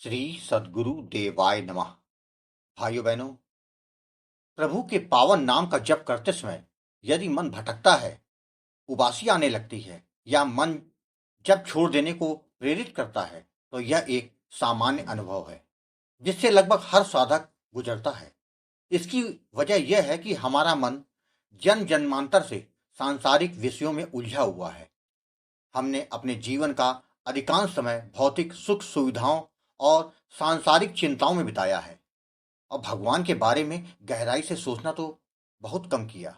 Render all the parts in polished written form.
श्री सद्गुरु देवाय नमः। भाइयों बहनों, प्रभु के पावन नाम का जप करते समय यदि मन भटकता है, उबासी आने लगती है या मन जप छोड़ देने को प्रेरित करता है, तो यह एक सामान्य अनुभव है जिससे लगभग हर साधक गुजरता है। इसकी वजह यह है कि हमारा मन जन्म जन्मांतर से सांसारिक विषयों में उलझा हुआ है। हमने अपने जीवन का अधिकांश समय भौतिक सुख सुविधाओं और सांसारिक चिंताओं में बिताया है और भगवान के बारे में गहराई से सोचना तो बहुत कम किया।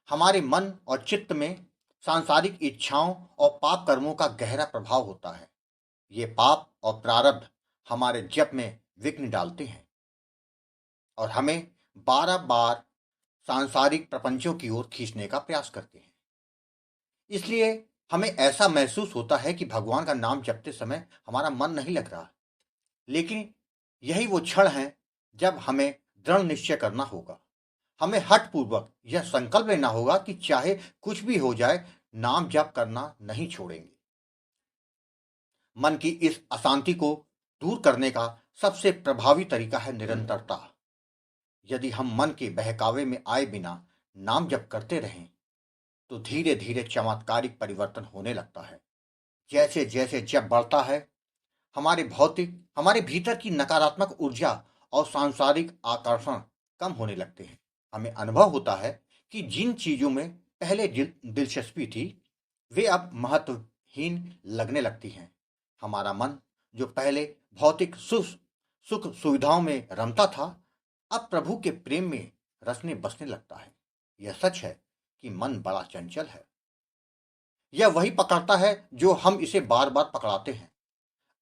हमारे मन और चित्त में सांसारिक इच्छाओं और पाप कर्मों का गहरा प्रभाव होता है। ये पाप और प्रारब्ध हमारे जप में विघ्न डालते हैं और हमें बार बार सांसारिक प्रपंचों की ओर खींचने का प्रयास करते हैं। इसलिए हमें ऐसा महसूस होता है कि भगवान का नाम जपते समय हमारा मन नहीं लग रहा। लेकिन यही वो क्षण है जब हमें दृढ़ निश्चय करना होगा। हमें हठपूर्वक यह संकल्प लेना होगा कि चाहे कुछ भी हो जाए, नाम जप करना नहीं छोड़ेंगे। मन की इस अशांति को दूर करने का सबसे प्रभावी तरीका है निरंतरता। यदि हम मन के बहकावे में आए बिना नाम जप करते रहें तो धीरे धीरे चमत्कारिक परिवर्तन होने लगता है। जैसे जैसे जप बढ़ता है, हमारे भीतर की नकारात्मक ऊर्जा और सांसारिक आकर्षण कम होने लगते हैं। हमें अनुभव होता है कि जिन चीजों में पहले दिलचस्पी थी, वे अब महत्वहीन लगने लगती हैं। हमारा मन जो पहले भौतिक सुख सुविधाओं में रमता था, अब प्रभु के प्रेम में रसने बसने लगता है। यह सच है कि मन बड़ा चंचल है। यह वही पकड़ता है जो हम इसे बार बार पकड़ाते हैं।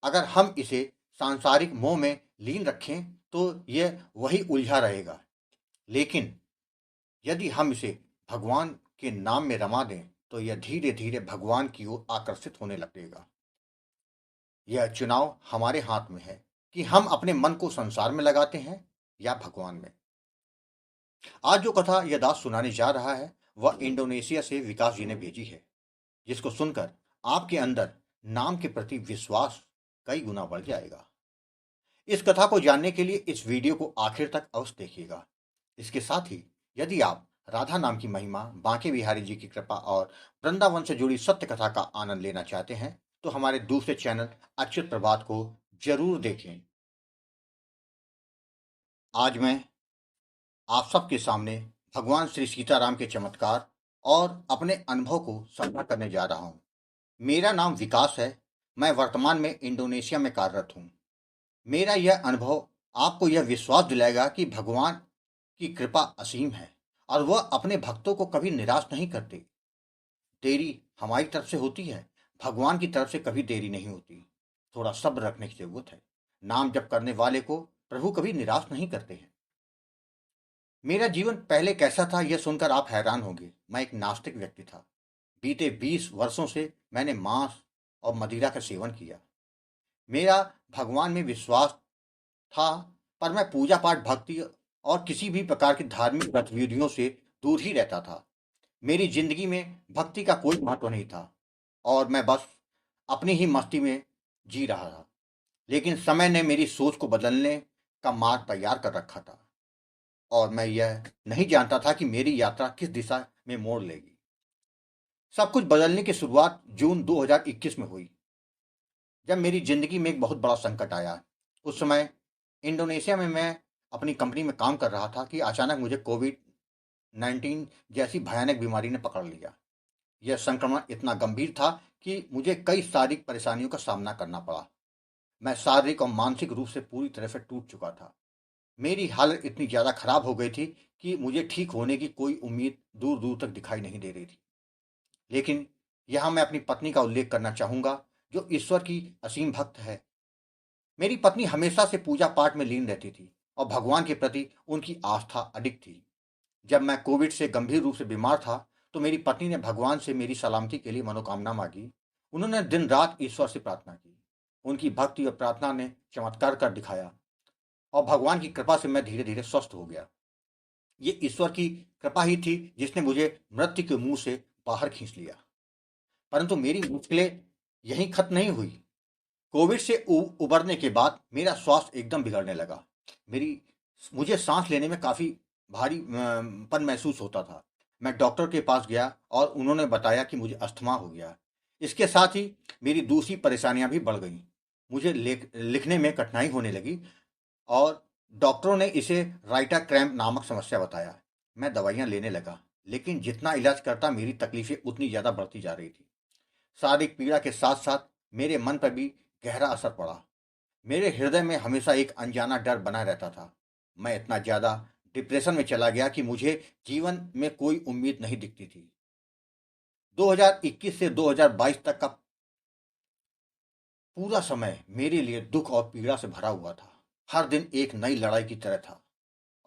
अगर हम इसे सांसारिक मोह में लीन रखें तो यह वही उलझा रहेगा। लेकिन यदि हम इसे भगवान के नाम में रमा दें तो यह धीरे धीरे भगवान की ओर आकर्षित होने लगेगा। यह चुनाव हमारे हाथ में है कि हम अपने मन को संसार में लगाते हैं या भगवान में। आज जो कथा यह दास सुनाने जा रहा है वह इंडोनेशिया से विकास जी ने भेजी है, जिसको सुनकर आपके अंदर नाम के प्रति विश्वास कई गुना बढ़ जाएगा। इस कथा को जानने के लिए इस वीडियो को आखिर तक अवश्य देखिएगा। इसके साथ ही यदि आप राधा नाम की महिमा, बांके बिहारी जी की कृपा और वृंदावन से जुड़ी सत्य कथा का आनंद लेना चाहते हैं तो हमारे दूसरे चैनल अच्युत प्रभात को जरूर देखें। आज मैं आप सबके सामने भगवान श्री सीताराम के चमत्कार और अपने अनुभव को साझा करने जा रहा हूँ। मेरा नाम विकास है। मैं वर्तमान में इंडोनेशिया में कार्यरत हूँ। मेरा यह अनुभव आपको यह विश्वास दिलाएगा कि भगवान की कृपा असीम है और वह अपने भक्तों को कभी निराश नहीं करते। देरी हमारी तरफ से होती है, भगवान की तरफ से कभी देरी नहीं होती। थोड़ा सब्र रखने की जरूरत है। नाम जप करने वाले को प्रभु कभी निराश नहीं करते हैं। मेरा जीवन पहले कैसा था यह सुनकर आप हैरान होंगे। मैं एक नास्तिक व्यक्ति था। बीते 20 वर्षों से मैंने मांस और मदिरा का सेवन किया। मेरा भगवान में विश्वास था, पर मैं पूजा पाठ, भक्ति और किसी भी प्रकार की धार्मिक गतिविधियों से दूर ही रहता था। मेरी जिंदगी में भक्ति का कोई महत्व नहीं था और मैं बस अपनी ही मस्ती में जी रहा था। लेकिन समय ने मेरी सोच को बदलने का मार्ग तैयार कर रखा था और मैं यह नहीं जानता था कि मेरी यात्रा किस दिशा में मोड़ लेगी। सब कुछ बदलने की शुरुआत जून 2021 में हुई, जब मेरी जिंदगी में एक बहुत बड़ा संकट आया। उस समय इंडोनेशिया में मैं अपनी कंपनी में काम कर रहा था कि अचानक मुझे कोविड-19 जैसी भयानक बीमारी ने पकड़ लिया। यह संक्रमण इतना गंभीर था कि मुझे कई शारीरिक परेशानियों का सामना करना पड़ा। मैं शारीरिक और मानसिक रूप से पूरी तरह से टूट चुका था। मेरी हालत इतनी ज़्यादा खराब हो गई थी कि मुझे ठीक होने की कोई उम्मीद दूर दूर तक दिखाई नहीं दे रही थी। लेकिन यहाँ मैं अपनी पत्नी का उल्लेख करना चाहूँगा, जो ईश्वर की असीम भक्त है। मेरी पत्नी हमेशा से पूजा पाठ में लीन रहती थी और भगवान के प्रति उनकी आस्था अडिग थी। जब मैं कोविड से गंभीर रूप से बीमार था तो मेरी पत्नी ने भगवान से मेरी सलामती के लिए मनोकामना मांगी। उन्होंने दिन रात ईश्वर से प्रार्थना की। उनकी भक्ति और प्रार्थना ने चमत्कार कर दिखाया और भगवान की कृपा से मैं धीरे धीरे स्वस्थ हो गया। ये ईश्वर की कृपा ही थी जिसने मुझे मृत्यु के मुंह से बाहर खींच लिया। परंतु मेरी मुश्किलें यहीं खत्म नहीं हुई। कोविड से उबरने के बाद मेरा स्वास्थ्य एकदम बिगड़ने लगा। मेरी मुझे सांस लेने में काफ़ी भारी पन महसूस होता था। मैं डॉक्टर के पास गया और उन्होंने बताया कि मुझे अस्थमा हो गया। इसके साथ ही मेरी दूसरी परेशानियां भी बढ़ गईं। मुझे लिखने में कठिनाई होने लगी और डॉक्टरों ने इसे राइटा क्रैम्प नामक समस्या बताया। मैं दवाइयां लेने लगा, लेकिन जितना इलाज करता मेरी तकलीफें उतनी ज़्यादा बढ़ती जा रही थी। शारीरिक पीड़ा के साथ साथ मेरे मन पर भी गहरा असर पड़ा। मेरे हृदय में हमेशा एक अनजाना डर बना रहता था। मैं इतना ज़्यादा डिप्रेशन में चला गया कि मुझे जीवन में कोई उम्मीद नहीं दिखती थी। 2021 से 2022 तक का पूरा समय मेरे लिए दुख और पीड़ा से भरा हुआ था। हर दिन एक नई लड़ाई की तरह था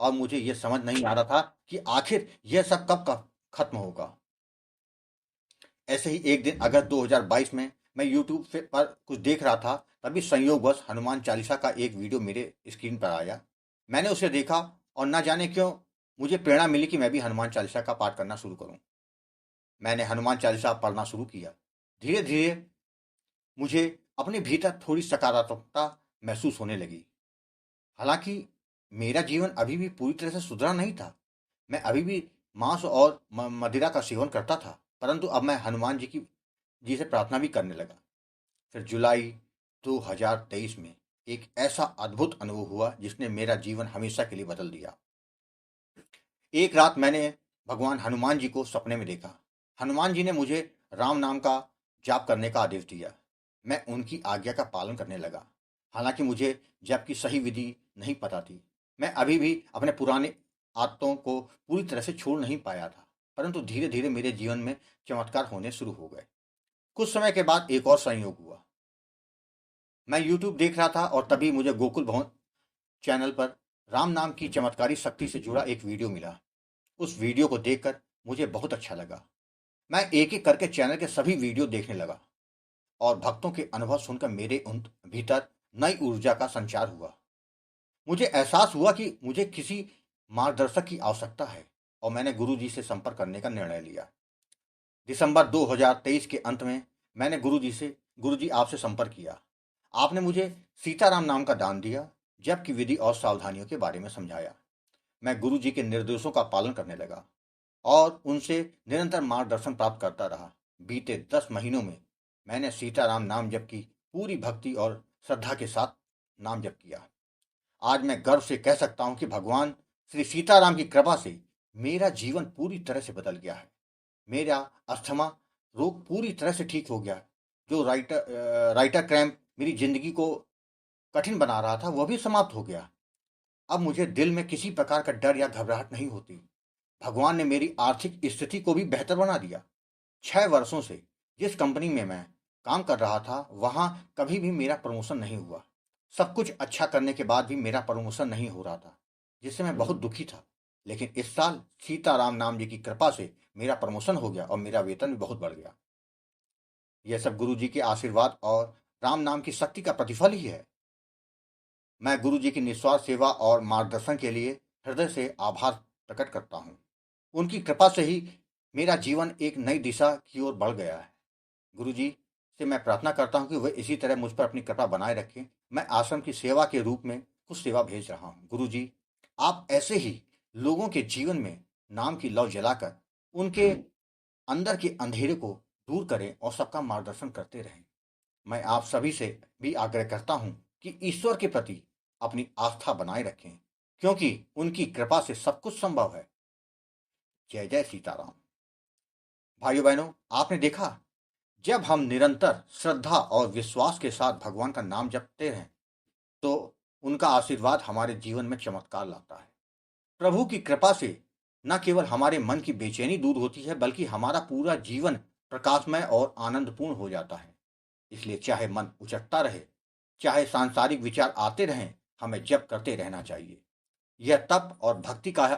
और मुझे यह समझ नहीं आ रहा था कि आखिर यह सब कब खत्म होगा। ऐसे ही एक दिन अगस्त 2022 में मैं यूट्यूब पर कुछ देख रहा था, तभी संयोगवश हनुमान चालीसा का एक वीडियो मेरे स्क्रीन पर आया। मैंने उसे देखा और न जाने क्यों मुझे प्रेरणा मिली कि मैं भी हनुमान चालीसा का पाठ करना शुरू करूं। मैंने हनुमान चालीसा पढ़ना शुरू किया। धीरे धीरे मुझे अपने भीतर थोड़ी सकारात्मकता महसूस होने लगी। हालांकि मेरा जीवन अभी भी पूरी तरह से सुधरा नहीं था। मैं अभी भी मांस और मदिरा का सेवन करता था, परंतु अब मैं हनुमान जी से प्रार्थना भी करने लगा। फिर जुलाई 2023 में एक ऐसा अद्भुत अनुभव हुआ जिसने मेरा जीवन हमेशा के लिए बदल दिया। एक रात मैंने भगवान हनुमान जी को सपने में देखा। हनुमान जी ने मुझे राम नाम का जाप करने का आदेश दिया। मैं उनकी आज्ञा का पालन करने लगा। हालांकि मुझे जप की सही विधि नहीं पता थी। मैं अभी भी अपने पुराने आदतों को पूरी तरह से छोड़ नहीं पाया था, परंतु धीरे धीरे मेरे जीवन में चमत्कार होने शुरू हो गए। कुछ समय के बाद एक और संयोग हुआ। मैं यूट्यूब देख रहा था और तभी मुझे गोकुल भवन चैनल पर राम नाम की चमत्कारी शक्ति से जुड़ा एक वीडियो मिला। उस वीडियो को देखकर मुझे बहुत अच्छा लगा। मैं एक एक करके चैनल के सभी वीडियो देखने लगा और भक्तों के अनुभव सुनकर मेरे उन भीतर नई ऊर्जा का संचार हुआ। मुझे एहसास हुआ कि मुझे किसी मार्गदर्शक की आवश्यकता है और मैंने गुरु जी से संपर्क करने का निर्णय लिया। दिसंबर 2023 के अंत में मैंने गुरु जी आपसे संपर्क किया। आपने मुझे सीताराम नाम का दान दिया, जप की विधि और सावधानियों के बारे में समझाया। मैं गुरु जी के निर्देशों का पालन करने लगा और उनसे निरंतर मार्गदर्शन प्राप्त करता रहा। बीते 10 महीनों में मैंने सीताराम नाम जप की पूरी भक्ति और श्रद्धा के साथ नाम जप किया। आज मैं गर्व से कह सकता हूं कि भगवान श्री सीताराम की कृपा से मेरा जीवन पूरी तरह से बदल गया है। मेरा अस्थमा रोग पूरी तरह से ठीक हो गया। जो राइटर क्रैम्प मेरी जिंदगी को कठिन बना रहा था वह भी समाप्त हो गया। अब मुझे दिल में किसी प्रकार का डर या घबराहट नहीं होती। भगवान ने मेरी आर्थिक स्थिति को भी बेहतर बना दिया। 6 वर्षों से जिस कंपनी में मैं काम कर रहा था वहां कभी भी मेरा प्रमोशन नहीं हुआ। सब कुछ अच्छा करने के बाद भी मेरा प्रमोशन नहीं हो रहा था, जिससे मैं बहुत दुखी था। लेकिन इस साल सीताराम नाम जी की कृपा से मेरा प्रमोशन हो गया और मेरा वेतन भी बहुत बढ़ गया। यह सब गुरु जी के आशीर्वाद और राम नाम की शक्ति का प्रतिफल ही है। मैं गुरु जी की निस्वार्थ सेवा और मार्गदर्शन के लिए हृदय से आभार प्रकट करता हूँ। उनकी कृपा से ही मेरा जीवन एक नई दिशा की ओर बढ़ गया है। गुरु जी से मैं प्रार्थना करता हूँ कि वह इसी तरह मुझ पर अपनी कृपा बनाए रखें। मैं आश्रम की सेवा के रूप में कुछ सेवा भेज रहा हूँ। गुरु जी, आप ऐसे ही लोगों के जीवन में नाम की लौ जलाकर उनके अंदर के अंधेरे को दूर करें और सबका मार्गदर्शन करते रहें। मैं आप सभी से भी आग्रह करता हूं कि ईश्वर के प्रति अपनी आस्था बनाए रखें, क्योंकि उनकी कृपा से सब कुछ संभव है। जय जय सीताराम। भाइयों बहनों, आपने देखा, जब हम निरंतर श्रद्धा और विश्वास के साथ भगवान का नाम जपते हैं तो उनका आशीर्वाद हमारे जीवन में चमत्कार लाता है। प्रभु की कृपा से न केवल हमारे मन की बेचैनी दूर होती है, बल्कि हमारा पूरा जीवन प्रकाशमय और आनंदपूर्ण हो जाता है। इसलिए चाहे मन उचटता रहे, चाहे सांसारिक विचार आते रहें, हमें जप करते रहना चाहिए। यह तप और भक्ति का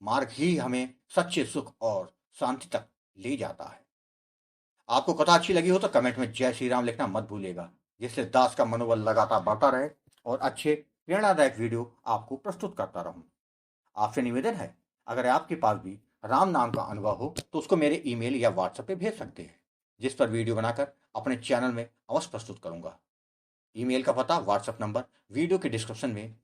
मार्ग ही हमें सच्चे सुख और शांति तक ले जाता है। आपको कथा अच्छी लगी हो तो कमेंट में जय श्री राम लिखना मत भूलिएगा, जिससे दास का मनोबल लगातार बढ़ता रहे और अच्छे प्रेरणादायक वीडियो आपको प्रस्तुत करता रहूं। आपसे निवेदन है, अगर आपके पास भी राम नाम का अनुभव हो तो उसको मेरे ईमेल या व्हाट्सएप पे भेज सकते हैं, जिस पर वीडियो बनाकर अपने चैनल में अवश्य प्रस्तुत करूंगा। ईमेल का पता, व्हाट्सएप नंबर वीडियो के डिस्क्रिप्शन में